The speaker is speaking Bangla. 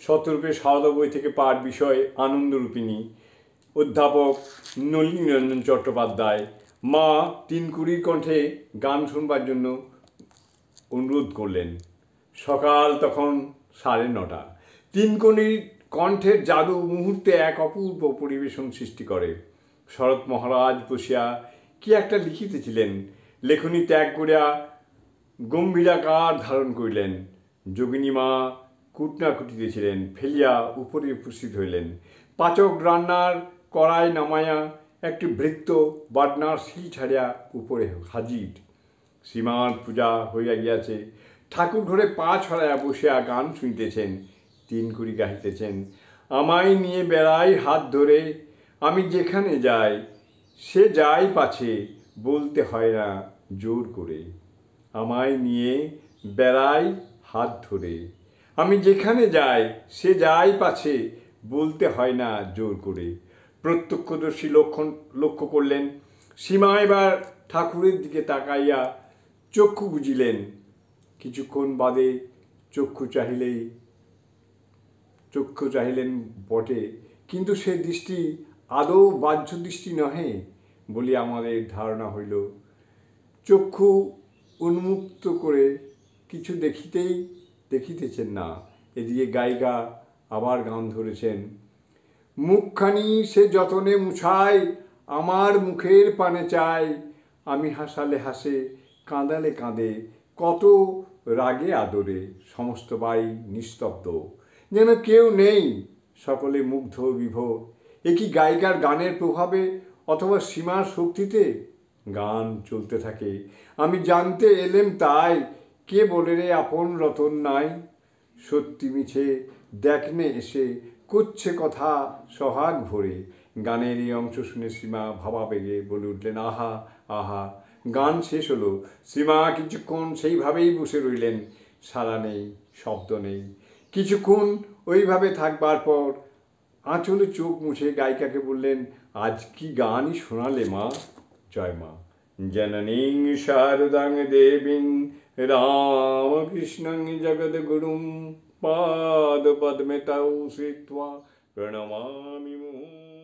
শতরূপে সারদা বই থেকে পাঠ বিষয় আনন্দরূপিণী। অধ্যাপক নলিনীরঞ্জন চট্টোপাধ্যায়। মা তিনকুড়ির কণ্ঠে গান শুনবার জন্য অনুরোধ করলেন। সকাল তখন 9:30। তিনকুড়ির কণ্ঠের জাদু মুহূর্তে এক অপূর্ব পরিবেশন সৃষ্টি করে। শরৎ মহারাজ বসিয়া কি একটা লিখিতেছিলেন। লেখনী ত্যাগ করিয়া গম্ভীরাকার ধারণ করিলেন। যোগিনী মা কুটনা কুটিতেছিলেন, ফেলিয়া উপরে উপস্থিত হইলেন। পাচক রান্নার কড়াই নামাইয়া একটি ভৃত্য বাটনার শিল ছাড়িয়া উপরে হাজির। শ্রীমার পূজা হইয়া গিয়াছে। ঠাকুর ঘরে পা ছড়াইয়া বসিয়া গান শুনিতেছেন। তিনকুড়ি গাহিতেছেন, আমায় নিয়ে বেড়াই হাত ধরে, আমি যেখানে যাই সে যাই পাছে, বলতে হয় না জোর করে। আমায় নিয়ে বেড়াই হাত ধরে, আমি যেখানে যাই সে যাই পাছে, বলতে হয় না জোর করে। প্রত্যক্ষদর্শী লক্ষ্য করলেন। সীমা এবার ঠাকুরের দিকে তাকাইয়া চক্ষু বুজিলেন। কিছুক্ষণ বাদে চক্ষু চাহিলেন বটে, কিন্তু সে দৃষ্টি আদৌ বাহ্য দৃষ্টি নহে বলে আমাদের ধারণা হইল। চক্ষু উন্মুক্ত করে কিছু দেখিতেছেন না। এদিকে গায়িকা আবার গান ধরেছেন। মুখখানি সে যতনে মুছায়, আমার মুখের পানে চায়, আমি হাসালে হাসে, কাঁদালে কাঁদে, কত রাগে আদরে। সমস্ত বাড়ি নিস্তব্ধ, যেন কেউ নেই, সকলে মুগ্ধ বিভোর। এ কি গায়িকার গানের প্রভাবে অথবা সীমার শক্তিতে? গান চলতে থাকে। আমি জানতে এলেম তাই, কে বলে রে আপন রতন নাই, সত্যি মিছে দেখনে এসে, করছে কথা সোহাগ ভরে। গানের এই অংশ শুনে সীমা ভাবাবেগে বলে উঠলেন, আহা আহা। গান শেষ হলো। সীমা কিছুক্ষণ সেইভাবেই বসে রইলেন। সাড়া নেই, শব্দ নেই। কিছুক্ষণ ওইভাবে থাকবার পর আঁচলে চোখ মুছে গায়িকাকে বললেন, আজ কি গানই শোনালে মা? জয় মা। জননীং শারদাং দেবীং রামকৃষ্ণং জগদ্গুরুং পাদপদ্মে তৌ শ্রিত্বা প্রণমামি মুহুর্মুহুঃ।